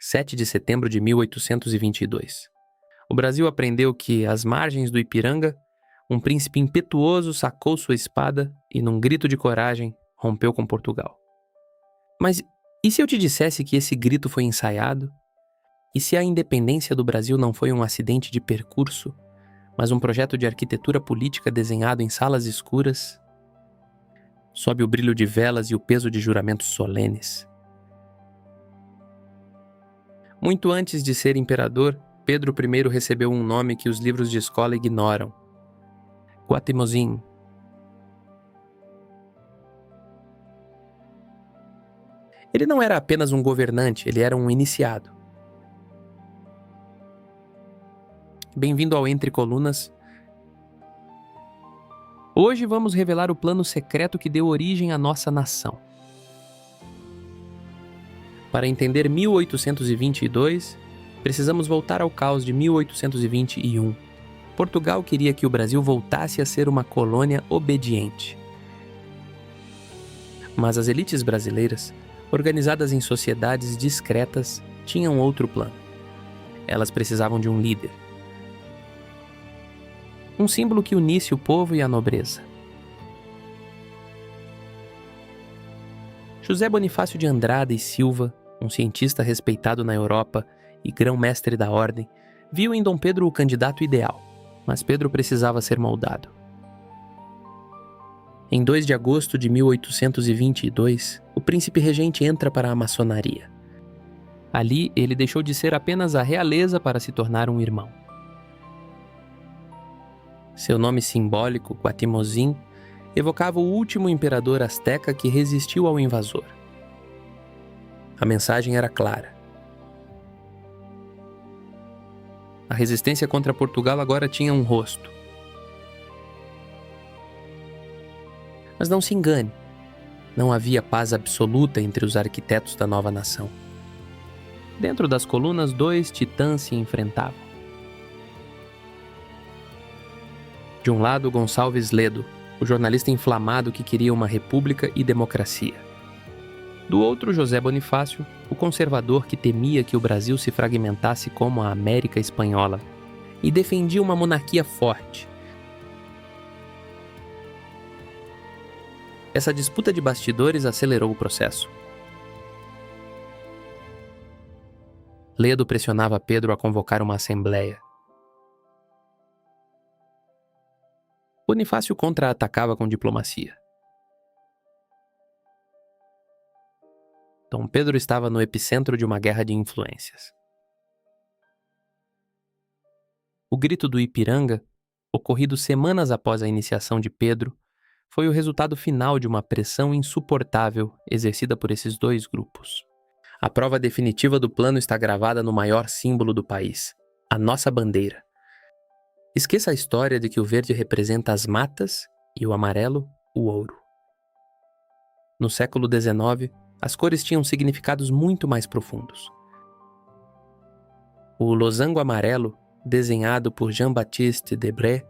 7 de setembro de 1822. O Brasil aprendeu que, às margens do Ipiranga, um príncipe impetuoso sacou sua espada e, num grito de coragem, rompeu com Portugal. Mas e se eu te dissesse que esse grito foi ensaiado? E se a independência do Brasil não foi um acidente de percurso, mas um projeto de arquitetura política desenhado em salas escuras, sob o brilho de velas e o peso de juramentos solenes? Muito antes de ser imperador, Pedro I recebeu um nome que os livros de escola ignoram: Guatimozin. Ele não era apenas um governante, ele era um iniciado. Bem-vindo ao Entre Colunas. Hoje vamos revelar o plano secreto que deu origem à nossa nação. Para entender 1822, precisamos voltar ao caos de 1821. Portugal queria que o Brasil voltasse a ser uma colônia obediente. Mas as elites brasileiras, organizadas em sociedades discretas, tinham outro plano. Elas precisavam de um líder. Um símbolo que unisse o povo e a nobreza. José Bonifácio de Andrada e Silva, um cientista respeitado na Europa e grão-mestre da ordem, viu em Dom Pedro o candidato ideal, mas Pedro precisava ser moldado. Em 2 de agosto de 1822, o príncipe regente entra para a maçonaria. Ali, ele deixou de ser apenas a realeza para se tornar um irmão. Seu nome simbólico, Guatimozin, evocava o último imperador azteca que resistiu ao invasor. A mensagem era clara. A resistência contra Portugal agora tinha um rosto. Mas não se engane, não havia paz absoluta entre os arquitetos da nova nação. Dentro das colunas, 2 titãs se enfrentavam. De um lado, Gonçalves Ledo, o jornalista inflamado que queria uma república e democracia. Do outro, José Bonifácio, o conservador que temia que o Brasil se fragmentasse como a América Espanhola e defendia uma monarquia forte. Essa disputa de bastidores acelerou o processo. Ledo pressionava Pedro a convocar uma assembleia. Bonifácio contra-atacava com diplomacia. Dom Pedro estava no epicentro de uma guerra de influências. O grito do Ipiranga, ocorrido semanas após a iniciação de Pedro, foi o resultado final de uma pressão insuportável exercida por esses 2 grupos. A prova definitiva do plano está gravada no maior símbolo do país, a nossa bandeira. Esqueça a história de que o verde representa as matas e o amarelo, o ouro. No século XIX, as cores tinham significados muito mais profundos. O losango amarelo, desenhado por Jean-Baptiste Debré,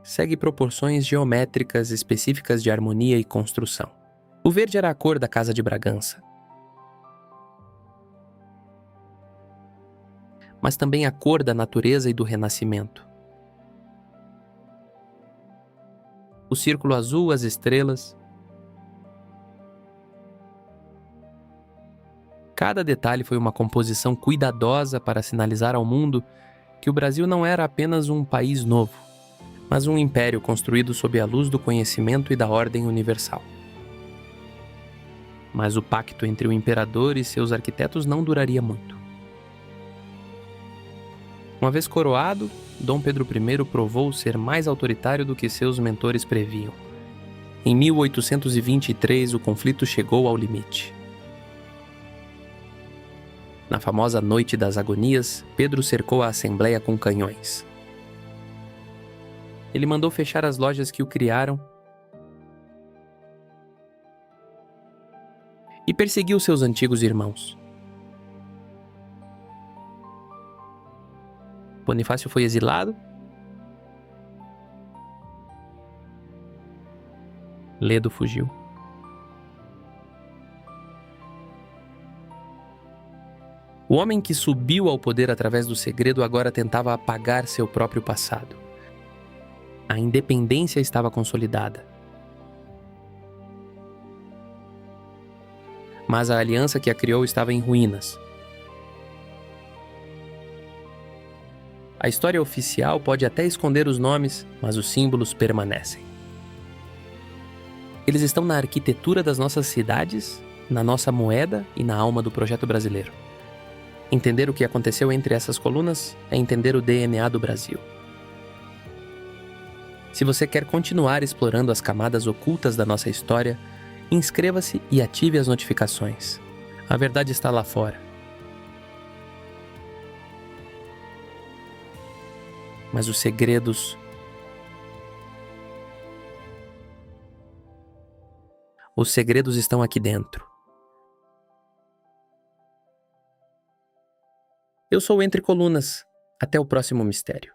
segue proporções geométricas específicas de harmonia e construção. O verde era a cor da Casa de Bragança. Mas também a cor da natureza e do renascimento. O círculo azul, as estrelas. Cada detalhe foi uma composição cuidadosa para sinalizar ao mundo que o Brasil não era apenas um país novo, mas um império construído sob a luz do conhecimento e da ordem universal. Mas o pacto entre o imperador e seus arquitetos não duraria muito. Uma vez coroado, Dom Pedro I provou ser mais autoritário do que seus mentores previam. Em 1823, o conflito chegou ao limite. Na famosa Noite das Agonias, Pedro cercou a Assembleia com canhões. Ele mandou fechar as lojas que o criaram e perseguiu seus antigos irmãos. Bonifácio foi exilado. Ledo fugiu. O homem que subiu ao poder através do segredo agora tentava apagar seu próprio passado. A independência estava consolidada. Mas a aliança que a criou estava em ruínas. A história oficial pode até esconder os nomes, mas os símbolos permanecem. Eles estão na arquitetura das nossas cidades, na nossa moeda e na alma do projeto brasileiro. Entender o que aconteceu entre essas colunas é entender o DNA do Brasil. Se você quer continuar explorando as camadas ocultas da nossa história, inscreva-se e ative as notificações. A verdade está lá fora. Mas os segredos estão aqui dentro. Eu sou Entre Colunas. Até o próximo mistério.